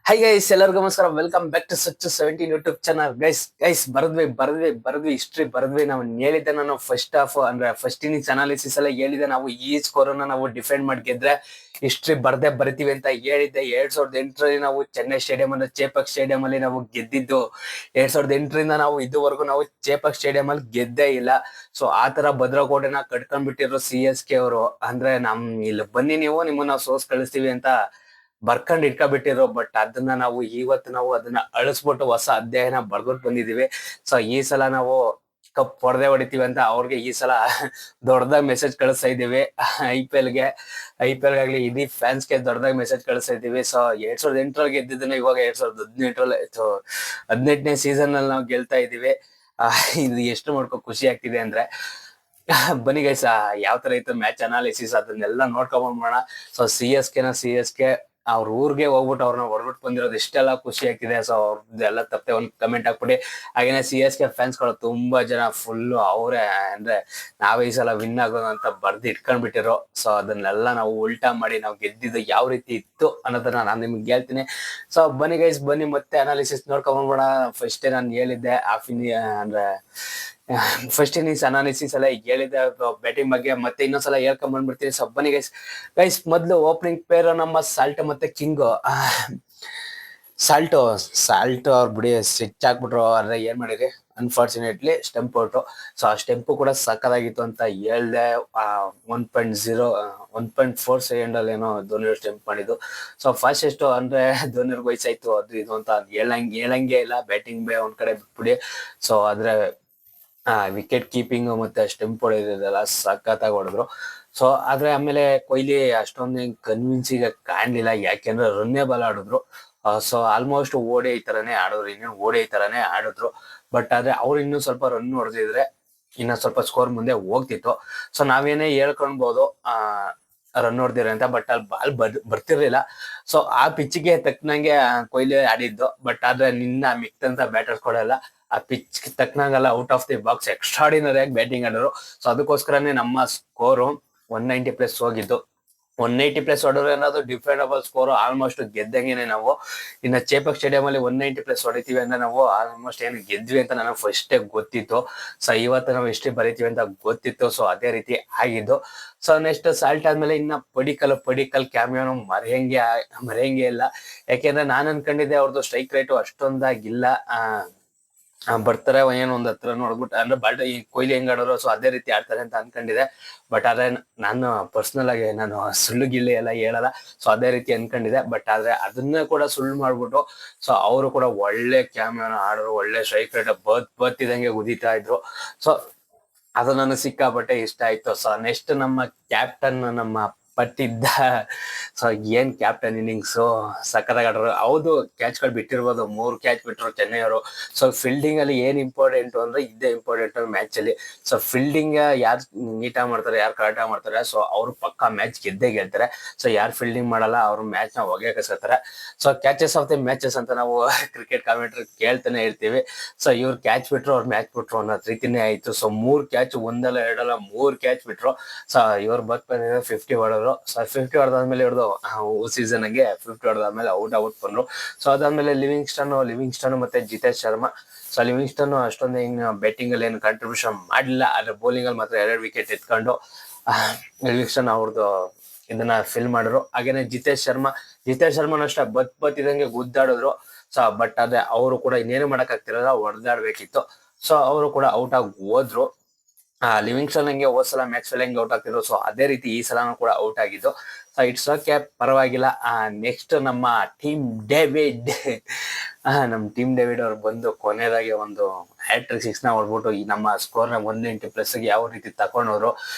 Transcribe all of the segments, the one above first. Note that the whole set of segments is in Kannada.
ಹೈ ಗೈಸ್, ಎಲ್ಲರಿಗೂ ನಮಸ್ಕಾರ. ವೆಲ್ಕಮ್ ಬ್ಯಾಕ್ ಟು ಸಚ್ 17 ಯೂಟ್ಯೂಬ್ ಚಾನಲ್. ಗೈಸ್ ಬರದ್ವಿ ಹಿಸ್ಟ್ರಿ ಬರದ್ವಿ. ನಾವು ಹೇಳಿದ್ದೆ, ನಾನು ಫಸ್ಟ್ ಹಾಫ್ ಅಂದ್ರೆ ಫಸ್ಟ್ ಇನ್ನಿಂಗ್ಸ್ ಅನಾಲಿಸಿಸ್ ಎಲ್ಲ ಹೇಳಿದೆ. ನಾವು ಈ ಸ್ಕೋರ್ ಅನ್ನ ನಾವು ಡಿಫೆಂಡ್ ಮಾಡಿ ಗೆದ್ರೆ ಹಿಸ್ಟ್ರಿ ಬರಿತೀವಿ ಅಂತ ಹೇಳಿದ್ದೆ. 2008ರಲ್ಲಿ ನಾವು ಚೆನ್ನೈ ಸ್ಟೇಡಿಯಂ ಅಂದ್ರೆ ಚೇಪಕ್ ಸ್ಟೇಡಿಯಂ ಅಲ್ಲಿ ನಾವು ಗೆದ್ದಿದ್ದು. 2008ರಿಂದ ನಾವು ಇದುವರೆಗೂ ನಾವು ಚೇಪಕ್ ಸ್ಟೇಡಿಯಂ ಅಲ್ಲಿ ಗೆದ್ದೇ ಇಲ್ಲ. ಸೊ ಆ ತರ ಭದ್ರಕೋಟೆನ ಕಟ್ಕೊಂಡ್ಬಿಟ್ಟಿರೋ CSK ಅವರು. ಅಂದ್ರೆ ಇಲ್ಲಿ ಬನ್ನಿ, ನೀವು ನಿಮ್ಮನ್ನ ಸೋಸ್ ಕಳಿಸ್ತೀವಿ ಅಂತ ಬರ್ಕೊಂಡ್ ಇಟ್ಕೊಬಿಟ್ಟಿರೋ. ಬಟ್ ಅದನ್ನ ನಾವು ಅದನ್ನ ಅಳಿಸ್ಬಿಟ್ಟು ಹೊಸ ಅಧ್ಯಾಯನ ಬರ್ಬಿಟ್ಟು ಬಂದಿದೀವಿ. ಸೊ ಈ ಸಲ ನಾವು ಕಪ್ ಹೊಡೆದಿತೀವಿ ಅಂತ ಅವ್ರಿಗೆ ಈ ಸಲ ದೊಡ್ಡದಾಗ ಮೆಸೇಜ್ ಕಳಿಸ್ತಾ ಇದೀವಿ. ಐ ಪಿ ಎಲ್ ಆಗ್ಲಿ ಇಡೀ ಫ್ಯಾನ್ಸ್ಗೆ ದೊಡ್ಡದಾಗ ಮೆಸೇಜ್ ಕಳಿಸ್ತಾ ಇದೀವಿ. ಸೊ 2008ರಲ್ಲಿ ಗೆದ್ದಿದ್ದನ್ನ ಇವಾಗ 2018ರಲ್ಲಿ 18ನೇ ಸೀಸನ್ ಅಲ್ಲಿ ನಾವು ಗೆಲ್ತಾ ಇದೀವಿ. ಇದು ಎಷ್ಟು ಮಾಡ್ಕೊ ಖುಷಿ ಆಗ್ತಿದೆ ಅಂದ್ರೆ, ಬನ್ನಿ ಗೈಸ್, ಯಾವ ತರ ಇತ್ತು ಮ್ಯಾಚ್ ಅನಾಲಿಸಿಸ್ ಅದನ್ನೆಲ್ಲ ನೋಡ್ಕೊಂಡ್ಬೋಣ. ಸೊ ಸಿ ಎಸ್ ಕೆ ಅವ್ರ ಊರ್ಗೆ ಹೋಗ್ಬಿಟ್ಟು ಅವ್ರನ್ನ ಹೊರಬಿಟ್ಟು ಬಂದಿರೋದು ಇಷ್ಟೆಲ್ಲ ಖುಷಿ ಆಗ್ತಿದೆ. ಸೊ ಅವ್ರದ್ದೆಲ್ಲ ತಪ್ಪೆ ಒಂದು ಕಮೆಂಟ್ ಹಾಕ್ಬಿಡಿ. ಹಾಗೇನೆ CSK ಫ್ಯಾನ್ಸ್ಗಳು ತುಂಬಾ ಜನ ಫುಲ್ ಅವರೇ ಅಂದ್ರೆ ನಾವೇ ಈ ಸಲ ವಿನ್ ಆಗೋದು ಅಂತ ಬರ್ದು ಇಟ್ಕೊಂಡ್ಬಿಟ್ಟಿರೋ. ಸೊ ಅದನ್ನೆಲ್ಲ ನಾವು ಉಲ್ಟಾ ಮಾಡಿ ನಾವು ಗೆದ್ದಿದ್ದು ಯಾವ ರೀತಿ ಇತ್ತು ಅನ್ನೋದನ್ನ ನಾನು ನಿಮ್ಗೆ ಹೇಳ್ತೀನಿ. ಸೊ ಬನ್ನಿ ಗೈಸ್, ಬನ್ನಿ ಮತ್ತೆ ಅನಾಲಿಸಿಸ್ ನೋಡ್ಕೊಂಡ್ಬೋಣ. ಫಸ್ಟೇ ನಾನು ಹೇಳಿದ್ದೆ ಅಂದ್ರೆ ಫಸ್ಟ್ ಇನ್ನಿಂಗ್ಸ್ ಅನಾಲಿಸಿಸ್ ಎಲ್ಲ ಹೇಳಿದೆ ಬ್ಯಾಟಿಂಗ್ ಬಗ್ಗೆ. ಮತ್ತೆ ಇನ್ನೊಂದ್ಸಲ ಹೇಳ್ಕೊಂಡ್ ಬಂದ್ಬಿಡ್ತೀನಿ. ಸೊ ಬನ್ನಿ ಗೈಸ್, ಮೊದ್ಲು ಓಪನಿಂಗ್ ಪೇರ್ ನಮ್ಮ ಸಾಲ್ಟ್ ಮತ್ತೆ ಕಿಂಗ್. ಸಾಲ್ಟ್ ಅವ್ರು ಬಿಡಿ, ಸ್ವಿಚ್ ಹಾಕ್ಬಿಟ್ರು. ಅಂದ್ರೆ ಏನ್ ಮಾಡಿರಿ, ಅನ್ಫಾರ್ಚುನೇಟ್ಲಿ ಸ್ಟೆಂಪ್ ಔಟು. ಸೊ ಆ ಸ್ಟೆಂಪು ಕೂಡ ಸಕ್ಕದಾಗಿತ್ತು ಅಂತ ಹೇಳ್ದೆ. 1.4 ಸೆಕೆಂಡ್ ಅಲ್ಲಿ ಏನೋ ಧೋನಿ ಸ್ಟೆಂಪ್ ಮಾಡಿದ್ದು. ಸೊ ಫಾಸ್ಟೆಸ್ಟ್ ಅಂದ್ರೆ ಧೋನಿಯವ್ರಿಗೆ ವಯಸ್ಸಾಯ್ತು ಅದು ಇದು ಅಂತ ಹೇಳಂಗೆ ಇಲ್ಲ. ಬ್ಯಾಟಿಂಗ್ ಬೇ ಒಂದ್ ಕಡೆ ಬಿಟ್ಬಿಡಿ. ಸೊ ಆದ್ರೆ ವಿಕೆಟ್ ಕೀಪಿಂಗ್ ಮತ್ತೆ ಸ್ಟೆಂಪ್ ಹೊಡೆದಿದ್ದೆಲ್ಲ ಸಖತ್ತಾಗಿ ಹೊಡೆದ್ರು. ಸೊ ಆದ್ರೆ ಆಮೇಲೆ ಕೊಹ್ಲಿ ಅಷ್ಟೊಂದು ಕನ್ವಿನ್ಸಿಂಗ್ ಕಾಣ್ಲಿಲ್ಲ, ಯಾಕೆಂದ್ರೆ ರನ್ನೇ ಬಾಲ್ ಆಡಿದ್ರು. ಸೊ ಆಲ್ಮೋಸ್ಟ್ ಓಡಿ ತರಾನೇ ಆಡಿದ್ರು, ಇನ್ನೇನು ಓಡಿ ತರಾನೇ ಆಡಿದ್ರು. ಬಟ್ ಆದ್ರೆ ಅವ್ರು ಇನ್ನೂ ಸ್ವಲ್ಪ ರನ್ ಹೊಡೆದಿದ್ರೆ ಇನ್ನ ಸ್ವಲ್ಪ ಸ್ಕೋರ್ ಮುಂದೆ ಹೋಗ್ತಿತ್ತು. ಸೊ ನಾವೇನೇ ಹೇಳ್ಕೊಳ್ಬಹುದು ರನ್ ಹೊಡೆದಿರ ಅಂತ, ಬಟ್ ಅಲ್ಲಿ ಬಾಲ್ ಬರ್ತಿರ್ಲಿಲ್ಲ. ಸೊ ಆ ಪಿಚ್ಗೆ ತಕ್ಕನಂಗೆ ಕೊಹ್ಲಿ ಆಡಿದ್ದು. ಬಟ್ ಆದ್ರೆ ನಿನ್ನ ಮಿಕ್ತಂತ ಬ್ಯಾಟರ್ಸ್ ಕೊಡಲ್ಲ, ಆ ಪಿಚ್ ತಕ್ಕನಾಗಲ್ಲ, out of the box extraordinary ಆಗಿ ಬ್ಯಾಟಿಂಗ್ ಆಡೋರು. ಸೊ ಅದಕ್ಕೋಸ್ಕರನೇ ನಮ್ಮ ಸ್ಕೋರು 190+ ಹೋಗಿದ್ದು. 180+ ಹೊಡೆದ್ರೆ ಅನ್ನೋದು ಡಿಫೆಂಡಬಲ್ ಸ್ಕೋರ್, ಆಲ್ಮೋಸ್ಟ್ ಗೆದ್ದಂಗೆನೆ ನಾವು. ಇನ್ನ ಚೇಪಕ್ ಸ್ಟೇಡಿಯಂ ಅಲ್ಲಿ 190+ ಹೊಡಿತೀವಿ ಅಂದ್ರೆ ನಾವು ಆಲ್ಮೋಸ್ಟ್ ಏನು ಗೆದ್ವಿ ಅಂತ ನನಗೆ ಫಸ್ಟೇ ಗೊತ್ತಿತ್ತು. ಸೊ ಇವತ್ತು ನಾವು ಎಷ್ಟೇ ಬರೀತೀವಿ ಅಂತ ಗೊತ್ತಿತ್ತು. ಸೊ ಅದೇ ರೀತಿ ಆಗಿದ್ದು. ಸೊ ನೆಕ್ಸ್ಟ್ ಸಾಲ್ಟ್ ಆದ್ಮೇಲೆ ಇನ್ನ ಪಡಿಕಲ್ ಕ್ಯಾಮಿಯೋನು ಮರೆಯಂಗೆ ಇಲ್ಲ. ಯಾಕೆಂದ್ರೆ ನಾನು ಅನ್ಕೊಂಡಿದ್ದೆ ಅವ್ರದ್ದು ಸ್ಟ್ರೈಕ್ ರೇಟು ಅಷ್ಟೊಂದಾಗಿಲ್ಲ. ಬರ್ತಾರೆ ಏನೋ ಒಂದ್ ಹತ್ರ ನೋಡ್ಬಿಟ್ಟು ಅಂದ್ರೆ ಈ ಕೊಹ್ಲಿ ಹೆಂಗ್ ಆಡೋರು, ಸೊ ಅದೇ ರೀತಿ ಆಡ್ತಾರೆ ಅಂತ ಅನ್ಕೊಂಡಿದೆ. ಬಟ್ ಆದ್ರೆ ನಾನು ಪರ್ಸನಲ್ ಆಗಿ ನಾನು ಸುಳ್ಳು ಗಿಳ್ಳಿ ಎಲ್ಲ ಹೇಳಲ್ಲ. ಸೊ ಅದೇ ರೀತಿ ಅನ್ಕೊಂಡಿದೆ. ಬಟ್ ಆದ್ರೆ ಅದನ್ನ ಕೂಡ ಸುಳ್ಳು ಮಾಡ್ಬಿಟ್ಟು ಸೊ ಅವರು ಕೂಡ ಒಳ್ಳೆ ಕ್ಯಾಮಿಯೋನ ಆಡೋರು, ಒಳ್ಳೆ ಸ್ಟ್ರೈಕ್ ರೇಟ್ ಬತ್ತಿದಂಗೆ ಉದಿತಾ ಇದ್ರು. ಸೊ ಅದು ನನಗೆ ಸಿಕ್ಕಾಪಟ್ಟೆ ಇಷ್ಟ ಆಯ್ತು. ಸೊ ನೆಕ್ಸ್ಟ್ ನಮ್ಮ ಕ್ಯಾಪ್ಟನ್, ನಮ್ಮ ಪಟ್ಟಿದ್ದ. ಸೊ ಏನ್ ಕ್ಯಾಪ್ಟನ್ ಇನ್ನಿಂಗ್ಸ್ ಸಕ್ಕತ್ತಾಗಿ ಆಡ್ರು. ಹೌದು, ಕ್ಯಾಚ್ಗಳು ಬಿಟ್ಟಿರ್ಬೋದು, 3 ಕ್ಯಾಚ್ ಬಿಟ್ರು ಚೆನ್ನೈ ಅವರು. ಸೊ ಫೀಲ್ಡಿಂಗ್ ಅಲ್ಲಿ ಏನ್ ಇಂಪಾರ್ಟೆಂಟ್ ಅಂದ್ರೆ ಇದೇ ಇಂಪಾರ್ಟೆಂಟ್ ಮ್ಯಾಚ್ ಅಲ್ಲಿ. ಸೊ ಫೀಲ್ಡಿಂಗ್ ಯಾರು ನೀಟಾಗಿ ಮಾಡ್ತಾರೆ, ಯಾರು ಕರೆಕ್ಟಾಗಿ ಮಾಡ್ತಾರೆ, ಸೊ ಅವ್ರು ಪಕ್ಕಾ ಮ್ಯಾಚ್ ಗೆಲ್ತಾರೆ. ಸೊ ಯಾರು ಫೀಲ್ಡಿಂಗ್ ಮಾಡಲ್ಲ ಅವ್ರು ಮ್ಯಾಚ್ ನ ಹೊಗೆ ಕಸ್ಕೊತಾರೆ. So catches of the matches ಅಂತ ನಾವು ಕ್ರಿಕೆಟ್ ಕಾಮೆಂಟ್ರಿ ಕೇಳ್ತಾನೆ ಇರ್ತೀವಿ. ಸೊ ಇವ್ರು ಕ್ಯಾಚ್ ಬಿಟ್ರು, ಅವ್ರು ಮ್ಯಾಚ್ ಬಿಟ್ರು ಅನ್ನೋ ರೀತಿನೇ ಆಯ್ತು. ಸೊ 3 ಕ್ಯಾಚ್, ಒಂದಲ್ಲ ಎರಡಲ್ಲ 3 ಕ್ಯಾಚ್ ಬಿಟ್ರು. ಸೊ ಇವ್ರು ಬಂದಿದ್ರೆ 50 ಹೊಡೆದ್ರು. ಸೊ 50 ಹೊಡೆದಾದ್ಮೇಲೆ ಇವ್ರದ್ದು ಸೀಸನ್ ಗೆ 50 ಹೊಡೆದಾದ್ಮೇಲೆ ಔಟ್ ಬಂದ್ರು. ಸೊ ಅದಾದ್ಮೇಲೆ ಲಿವಿಂಗ್ಸ್ಟನ್ ಮತ್ತೆ ಜಿತೇಶ್ ಶರ್ಮಾ. ಸೊ ಲಿವಿಂಗ್ಸ್ಟನ್ ಅಷ್ಟೊಂದು ಹಿಂಗ್ ಬ್ಯಾಟಿಂಗ್ ಅಲ್ಲಿ ಏನು ಕಾಂಟ್ರಿಬ್ಯೂಷನ್ ಮಾಡಿಲ್ಲ, ಆದ್ರೆ ಬೌಲಿಂಗ್ ಅಲ್ಲಿ ಮಾತ್ರ 2 ವಿಕೆಟ್ ಎತ್ಕೊಂಡು ಲಿವಿಂಗ್ಸ್ಟನ್ ಅವ್ರದ್ದು ಇದನ್ನ ಫಿಲ್ ಮಾಡಿದ್ರು. ಹಾಗೇನೆ ಜಿತೇಶ್ ಶರ್ಮಾ ಅಷ್ಟೇ ಬತ್ತಿದಂಗೆ ಗುದ್ದಾಡಿದ್ರು. ಸೊ ಬಟ್ ಆದ್ರೆ ಅವರು ಕೂಡ ಇನ್ನೇನು ಮಾಡಕ್ ಆಗ್ತಿರಲ್ಲ, ಹೊಡೆದಾಡ್ಬೇಕಿತ್ತು. ಸೊ ಅವರು ಕೂಡ ಔಟ್ ಆಗಿ ಹೋದ್ರು. ಲಿವಿಂಗ್ಸ್ಟನ್ ಹಂಗೆ ಹೋದ್ಸಲ ಮ್ಯಾಕ್ಸ್ವೆಲ್ ಹೆಂಗೆ ಔಟ್ ಆಗ್ತಿದ್ರು, ಸೊ ಅದೇ ರೀತಿ ಈ ಸಲನೂ ಕೂಡ ಔಟ್ ಆಗಿದ್ದು. ಸೊ ಇಟ್ಸ್ ಓಕೆ, ಪರವಾಗಿಲ್ಲ. ನೆಕ್ಸ್ಟ್ ನಮ್ಮ ಟೀಮ್ ಡೇವಿಡ್. ಟೀಮ್ ಡೇವಿಡ್ ಅವ್ರು ಬಂದು ಕೊನೆಯದಾಗಿ ಒಂದು ಹ್ಯಾಟ್ರಿಕ್ 6 ನ ಹೊಡ್ಬಿಟ್ಟು ಈ ನಮ್ಮ ಸ್ಕೋರ್ ನ 190+ ಗೆ ಯಾವ ರೀತಿ ತಕೊಂಡವ್ರು.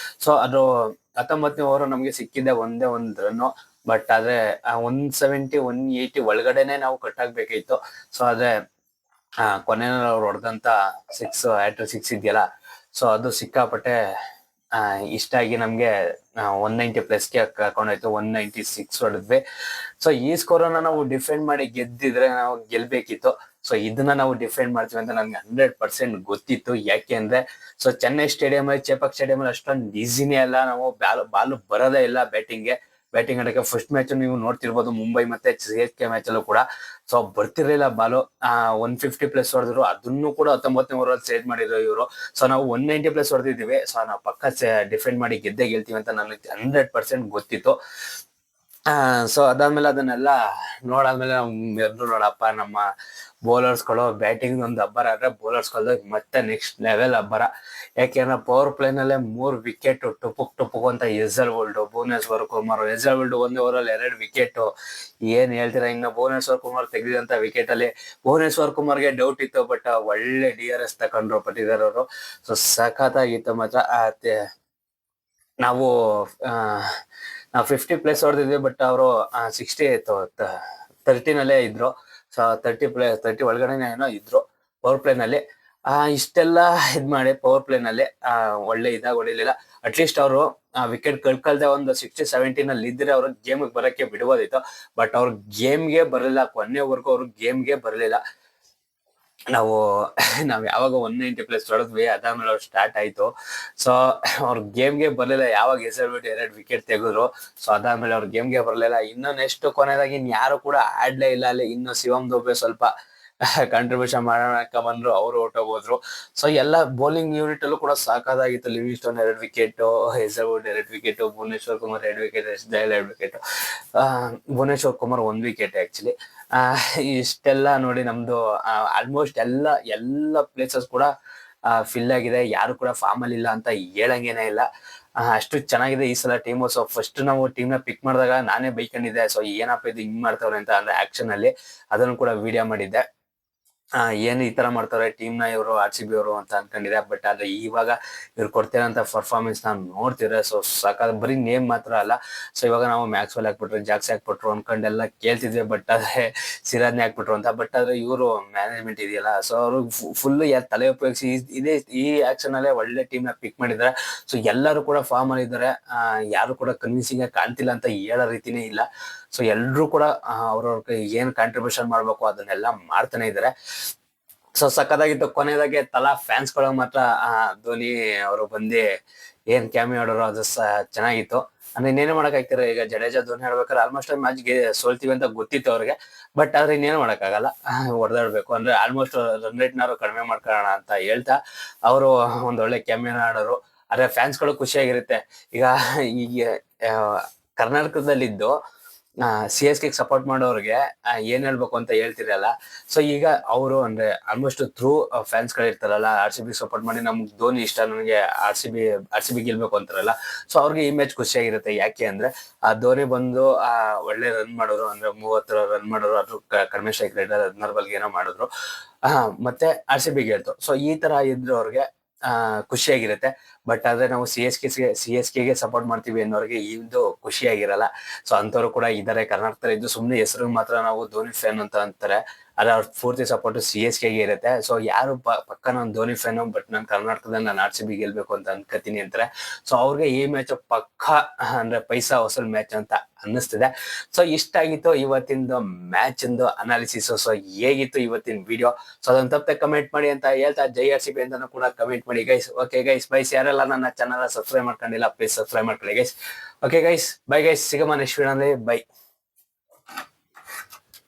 ಸೊ ಅದು 19ನೇ ಓವರ್ ನಮ್ಗೆ ಸಿಕ್ಕಿದ್ದೆ ಒಂದೇ ಒಂದು ರನ್ನು. ಬಟ್ ಆದ್ರೆ 170 180 ಒಳಗಡೆನೆ ನಾವು ಕಟ್ ಆಗ್ಬೇಕಾಯ್ತು. ಸೊ ಆದ್ರೆ ಕೊನೆಯಲ್ಲಿ ಅವ್ರು ಹೊಡೆದಂತ ಹ್ಯಾಟ್ರಿಕ್ 6 ಇದೆಯಲ್ಲ, ಸೊ ಅದು ಸಿಕ್ಕಾಪಟ್ಟೆ ಇಷ್ಟ ಆಗಿ ನಮ್ಗೆ 190+ ಗೆ ಕರ್ಕೊಂಡೋಯ್ತು. 196 ಹೊಡೆದ್ವಿ. ಸೊ ಈ ಸ್ಕೋರ್ ಅನ್ನ ನಾವು ಡಿಫೆಂಡ್ ಮಾಡಿ ಗೆದ್ದಿದ್ರೆ ನಾವು ಗೆಲ್ಬೇಕಿತ್ತು. ಸೊ ಇದನ್ನ ನಾವು ಡಿಫೆಂಡ್ ಮಾಡ್ತೀವಿ ಅಂತ ನನ್ಗೆ 100% ಗೊತ್ತಿತ್ತು. ಯಾಕೆ ಅಂದ್ರೆ ಚೆನ್ನೈ ಸ್ಟೇಡಿಯಂ ಅಲ್ಲಿ, ಚೇಪಕ್ ಸ್ಟೇಡಿಯಂ ಅಲ್ಲಿ ಅಷ್ಟೊಂದು ಈಸಿನೇ ಅಲ್ಲ. ನಾವು ಬಾಲ್ ಬರೋದೇ ಇಲ್ಲ ಬ್ಯಾಟಿಂಗ್ಗೆ. ಬ್ಯಾಟಿಂಗ್ ಆಡಕ್ಕೆ. ಫಸ್ಟ್ ಮ್ಯಾಚ್ ನೀವು ನೋಡ್ತಿರ್ಬೋದು ಮುಂಬೈ ಮತ್ತೆ CSK ಮ್ಯಾಚ್ ಅಲ್ಲೂ ಕೂಡ ಸೊ ಬರ್ತಿರ್ಲಿಲ್ಲ ಬಾಲು. 150+ ಹೊಡೆದ್ರು, ಅದನ್ನು ಕೂಡ 19ನೇ ಓವರ್ ಸೇವ್ ಮಾಡಿದ್ರು ಇವರು. ಸೊ ನಾವು 190+ ಹೊಡೆದಿದ್ದೀವಿ. ಸೊ ನಾವು ಪಕ್ಕ ಡಿಫೆಂಡ್ ಮಾಡಿ ಗೆದ್ದೇ ಗೆಲ್ತೀವಿ ಅಂತ ನನಗೆ 100% ಗೊತ್ತಿತ್ತು. ಸೊ ಅದಾದ್ಮೇಲೆ ಅದನ್ನೆಲ್ಲ ನೋಡಾದ್ಮೇಲೆ ಎಲ್ರು ನೋಡಪ್ಪ ನಮ್ಮ ಬೌಲರ್ಸ್ಗಳು ಬ್ಯಾಟಿಂಗ್ ಒಂದು ಅಬ್ಬರ ಆದ್ರೆ ಬೌಲರ್ಸ್ಗಳು ಮತ್ತೆ ನೆಕ್ಸ್ಟ್ ಲೆವೆಲ್ ಅಬ್ಬರ. ಯಾಕೆಂದ್ರೆ ಪವರ್ ಪ್ಲೇನಲ್ಲೇ 3 ವಿಕೆಟ್ ಟುಪುಕ್ ಅಂತ Hazlewood, Bhuvneshwar Kumar. Hazlewood 1 ಓವರಲ್ಲಿ 2 wicket. ಏನ್ ಹೇಳ್ತೀರಾ, ಇನ್ನು ಭುವನೇಶ್ವರ್ ಕುಮಾರ್ ತೆಗೆದಿದಂತ ವಿಕೆಟ್ ಅಲ್ಲಿ ಭುವನೇಶ್ವರ್ ಕುಮಾರ್ಗೆ ಡೌಟ್ ಇತ್ತು, ಬಟ್ ಒಳ್ಳೆ DRS ತಕೊಂಡ್ರು ಪಟ್ಟಿದಾರ್ ಅವರು. ಸೊ ಸಖತ್ತಾಗಿತ್ತು ಮಾತ್ರ. ನಾವು 50+ ಹೊಡೆದಿದ್ವಿ, ಬಟ್ ಅವರು 60 30ನಲ್ಲೇ ಇದ್ರು. ಸೊ 30 ಒಳಗಡೆನೆ ಏನೋ ಇದ್ರು ಪವರ್ ಪ್ಲೇ ನಲ್ಲಿ. ಇಷ್ಟೆಲ್ಲ ಇದ್ ಮಾಡಿ ಪವರ್ ಪ್ಲೇ ನಲ್ಲಿ ಒಳ್ಳೆ ಇದಾಗ ಹೊಡಿಲಿಲ್ಲ. ಅಟ್ಲೀಸ್ಟ್ ಅವರು ವಿಕೆಟ್ ಕಳ್ಕಳ್ದೆ ಒಂದು 60-70 ನಲ್ಲಿ ಇದ್ರೆ ಅವ್ರ ಗೇಮ್ ಬರಕ್ಕೆ ಬಿಡ್ಬೋದಿತ್ತು. ಬಟ್ ಅವ್ರ ಗೇಮ್ಗೆ ಬರಲಿಲ್ಲ, ಕೊನೆವರೆಗೂ ಅವ್ರ ಗೇಮ್ಗೆ ಬರಲಿಲ್ಲ. ನಾವ್ ಯಾವಾಗ 190+ ಹೊಡೆದ್ವಿ, ಅದಾದ್ಮೇಲೆ ಅವ್ರು ಸ್ಟಾರ್ಟ್ ಆಯ್ತು. ಸೊ ಅವ್ರ ಗೇಮ್ಗೆ ಬರ್ಲಿಲ್ಲ. ಯಾವಾಗ ಹೆಸರ್ಬಿಟ್ಟು 2 ವಿಕೆಟ್ ತೆಗೆದ್ರು, ಸೊ ಅದಾದ್ಮೇಲೆ ಅವ್ರ ಗೇಮ್ಗೆ ಬರ್ಲಿಲ್ಲ. ಇನ್ನು ನೆಕ್ಸ್ಟ್ ಕೊನೆಯದಾಗಿ ಇನ್ ಯಾರು ಕೂಡ ಆಡ್ಲೇ ಇಲ್ಲ ಅಲ್ಲಿ. ಇನ್ನು ಶಿವಮ್ ದುಬೆ ಸ್ವಲ್ಪ ಕಾಂಟ್ರಿಬ್ಯೂಷನ್ ಮಾಡೋಣ ಬಂದ್ರು, ಅವರು ಹೊರಟೋಗೋದ್ರು. ಸೊ ಎಲ್ಲ ಬೌಲಿಂಗ್ ಯೂನಿಟ್ ಅಲ್ಲೂ ಕೂಡ ಸಾಕಾಗಿತ್ತು. Livingstone 2 wicket, Hazlewood 2 wicket, Bhuvneshwar Kumar 2 wicket, Dayal 2 wicket, Bhuvneshwar Kumar 1 wicket actually. ಇಷ್ಟೆಲ್ಲ ನೋಡಿ ನಮ್ದು ಆಲ್ಮೋಸ್ಟ್ ಎಲ್ಲ ಪ್ಲೇಸಸ್ ಕೂಡ ಫಿಲ್ ಆಗಿದೆ. ಯಾರು ಕೂಡ ಫಾರ್ಮ್ ಅಲ್ಲಿ ಇಲ್ಲ ಅಂತ ಹೇಳಂಗೇನೆ ಇಲ್ಲ. ಅಷ್ಟು ಚೆನ್ನಾಗಿದೆ ಈ ಸಲ ಟೀಮು. ಸೊ ಫಸ್ಟ್ ನಾವು ಟೀಮ್ ನ ಪಿಕ್ ಮಾಡಿದಾಗ ನಾನೇ ಬೈಕೊಂಡಿದ್ದೆ, ಸೊ ಏನಪ್ಪ ಇದು ಹಿಂಗ್ ಮಾಡ್ತಾವ್ರೆ ಅಂತ. ಅಂದ್ರೆ ಆಕ್ಷನ್ ಅಲ್ಲಿ ಅದನ್ನು ಕೂಡ ವಿಡಿಯೋ ಮಾಡಿದ್ದೆ. ಏನ್ ಈ ತರ ಮಾಡ್ತಾರೆ ಟೀಮ್ ನ ಇವರು RCB ಅವರು ಅಂತ ಅನ್ಕೊಂಡಿದೆ. ಬಟ್ ಆದ್ರೆ ಇವಾಗ ಇವ್ರು ಕೊಡ್ತಿರೋಂತ ಪರ್ಫಾರ್ಮೆನ್ಸ್ ನಾವು ನೋಡ್ತಿದ್ರೆ ಸೊ ಸಾಕಾದ. ಬರೀ ನೇಮ್ ಮಾತ್ರ ಅಲ್ಲ. ಸೊ ಇವಾಗ ನಾವು ಮ್ಯಾಕ್ಸ್ವೆಲ್ ಹಾಕ್ಬಿಟ್ರು, ಜಾಕ್ಸ್ ಹಾಕ್ಬಿಟ್ರು ಅನ್ಕೊಂಡೆಲ್ಲ ಕೇಳ್ತಿದ್ವಿ, ಬಟ್ ಆದ್ರೆ ಸಿರಾಜ್ನೇ ಹಾಕ್ಬಿಟ್ರು ಅಂತ. ಬಟ್ ಆದ್ರೆ ಇವರು ಮ್ಯಾನೇಜ್ಮೆಂಟ್ ಇದೆಯಲ್ಲ, ಸೊ ಅವರು ಫುಲ್ ತಲೆ ಉಪಯೋಗಿಸಿ ಈ ಆಕ್ಷನ್ ಅಲ್ಲೇ ಒಳ್ಳೆ ಟೀಮ್ ನ ಪಿಕ್ ಮಾಡಿದ್ದಾರೆ. ಸೊ ಎಲ್ಲರೂ ಕೂಡ ಫಾರ್ಮ್ ಅಲ್ಲಿ ಇದ್ದಾರೆ. ಯಾರು ಕೂಡ ಕನ್ವಿನ್ಸಿಂಗ್ ಆಗಿ ಕಾಣ್ತಿಲ್ಲ ಅಂತ ಹೇಳೋ ರೀತಿನೇ ಇಲ್ಲ. ಸೊ ಎಲ್ರು ಕೂಡ ಅವ್ರವ್ರ ಏನ್ ಕಾಂಟ್ರಿಬ್ಯೂಷನ್ ಮಾಡ್ಬೇಕು ಅದನ್ನೆಲ್ಲ ಮಾಡ್ತಾನೆ ಇದಾರೆ. ಸೊ ಸಕ್ಕದಾಗಿತ್ತು. ಕೊನೆಯದಾಗಿ ತಲಾ ಫ್ಯಾನ್ಸ್ ಗಳು ಮಾತ್ರ ಧೋನಿ ಅವರು ಬಂದು ಏನ್ ಕ್ಯಾಮಿಯೋ ಆಡೋರು ಅದು ಚೆನ್ನಾಗಿತ್ತು. ಅಂದ್ರೆ ಇನ್ನೇನು ಮಾಡಕ್ ಆಗ್ತಾರೆ. ಈಗ ಜಡೇಜಾ ಧೋನಿ ಆಡ್ಬೇಕಾದ್ರೆ ಆಲ್ಮೋಸ್ಟ್ ಮ್ಯಾಚ್ ಸೋಲ್ತೀವಿ ಅಂತ ಗೊತ್ತಿತ್ತು ಅವ್ರಿಗೆ. ಬಟ್ ಆದ್ರೆ ಇನ್ನೇನು ಮಾಡಕ್ಕಾಗಲ್ಲ, ಹೊಡೆದಾಡ್ಬೇಕು. ಅಂದ್ರೆ ಆಲ್ಮೋಸ್ಟ್ ರನ್ ರೇಟ್ ನಾರು ಕಡಿಮೆ ಮಾಡ್ಕೊಳ್ಳೋಣ ಅಂತ ಹೇಳ್ತಾ ಅವರು ಒಂದೊಳ್ಳೆ ಕ್ಯಾಮಿಯೋ ಆಡೋರು. ಆದ್ರೆ ಫ್ಯಾನ್ಸ್ ಗಳು ಖುಷಿಯಾಗಿರುತ್ತೆ. ಈಗ ಕರ್ನಾಟಕದಲ್ಲಿದ್ದು CSK ಸಪೋರ್ಟ್ ಮಾಡೋರಿಗೆ ಏನ್ ಹೇಳ್ಬೇಕು ಅಂತ ಹೇಳ್ತಿರಲ್ಲ. ಸೊ ಈಗ ಅವರು ಅಂದ್ರೆ ಆಲ್ಮೋಸ್ಟ್ ಥ್ರೂ ಫ್ಯಾನ್ಸ್ ಗಳು ಇರ್ತಾರಲ್ಲ, RCB ಸಪೋರ್ಟ್ ಮಾಡಿ ನಮ್ಗೆ ಧೋನಿ ಇಷ್ಟ, ನನಗೆ RCB ಗೆಲ್ಬೇಕು ಅಂತಾರಲ್ಲ. ಸೊ ಅವ್ರಿಗೆ ಈ ಮ್ಯಾಚ್ ಖುಷಿಯಾಗಿರುತ್ತೆ. ಯಾಕೆ ಅಂದ್ರೆ ಧೋನಿ ಬಂದು ಒಳ್ಳೆ ರನ್ ಮಾಡೋರು, ಅಂದ್ರೆ 30 ರನ್ ಮಾಡೋರು, ಅದ್ರ ಕಡಿಮೆ ಸ್ಟ್ರೈಕ್ ರೇಟ್ 16 ಬಾಲ್ಗೆ ಏನೋ ಮಾಡಿದ್ರು. ಮತ್ತೆ RCB ಗೆಲ್ತು. ಸೊ ಈ ತರ ಇದ್ರು ಅವ್ರಿಗೆ ಖುಷಿಯಾಗಿರುತ್ತೆ. ಬಟ್ ಆದ್ರೆ ನಾವು CSK ಸಪೋರ್ಟ್ ಮಾಡ್ತೀವಿ ಅನ್ನೋರಿಗೆ ಇದು ಖುಷಿಯಾಗಿರಲ್ಲ. ಸೊ ಅಂತವ್ರು ಕೂಡ ಇದಾರೆ ಕರ್ನಾಟಕದಲ್ಲಿ ಇದ್ದು. ಸುಮ್ನೆ ಹೆಸರು ಮಾತ್ರ ನಾವು ಧೋನಿ ಫ್ಯಾನ್ ಅಂತ ಅಂತಾರೆ, ಅದ್ರ ಅವ್ರ ಪೂರ್ತಿ ಸಪೋರ್ಟ್ CSK ಇರುತ್ತೆ. ಸೊ ಯಾರು ಪಕ್ಕ ನಾನು ಧೋನಿ ಫ್ಯಾನು, ಬಟ್ ನಾನು ಕರ್ನಾಟಕದಲ್ಲಿ ನಾನು RCB ಗೆಲ್ಬೇಕು ಅಂತ ಅನ್ಕೋತೀನಿ ಅಂತಾರೆ. ಸೊ ಅವ್ರಿಗೆ ಈ ಮ್ಯಾಚ್ ಪಕ್ಕ ಅಂದ್ರೆ ಪೈಸಾ ವಸೂಲ್ ಮ್ಯಾಚ್ ಅಂತ ಅನ್ನಿಸ್ತಿದೆ. ಸೊ ಇಷ್ಟಾಗಿತ್ತು ಇವತ್ತಿಂದು ಮ್ಯಾಚ್ ಇಂದು ಅನಾಲಿಸಿಸ್. ಸೊ ಹೇಗಿತ್ತು ಇವತ್ತಿನ ವಿಡಿಯೋ? ಸೊ ಅದನ್ನ ತಪ್ಪದೆ ಕಮೆಂಟ್ ಮಾಡಿ ಅಂತ ಹೇಳ್ತಾ, ಜೈ RCB ಅಂತಾನು ಕೂಡ ಕಮೆಂಟ್ ಮಾಡಿ ಗೈಸ್. Okay guys, byes. ಯಾರೆಲ್ಲ ನನ್ನ ಚಾನಲ್ ಸಬ್ಸ್ಕ್ರೈಬ್ ಮಾಡ್ಕೊಂಡಿಲ್ಲ ಪ್ಲೀಸ್ ಸಬ್ಸ್ಕ್ರೈಬ್ ಮಾಡ್ಕೊಳ್ಳಿ guys. Okay guys, bye guys. ಸಿಗಮ್ಮ ನೆಕ್ಸ್ಟ್ ವಿಡಿಯೋದಲ್ಲಿ. ಬೈ.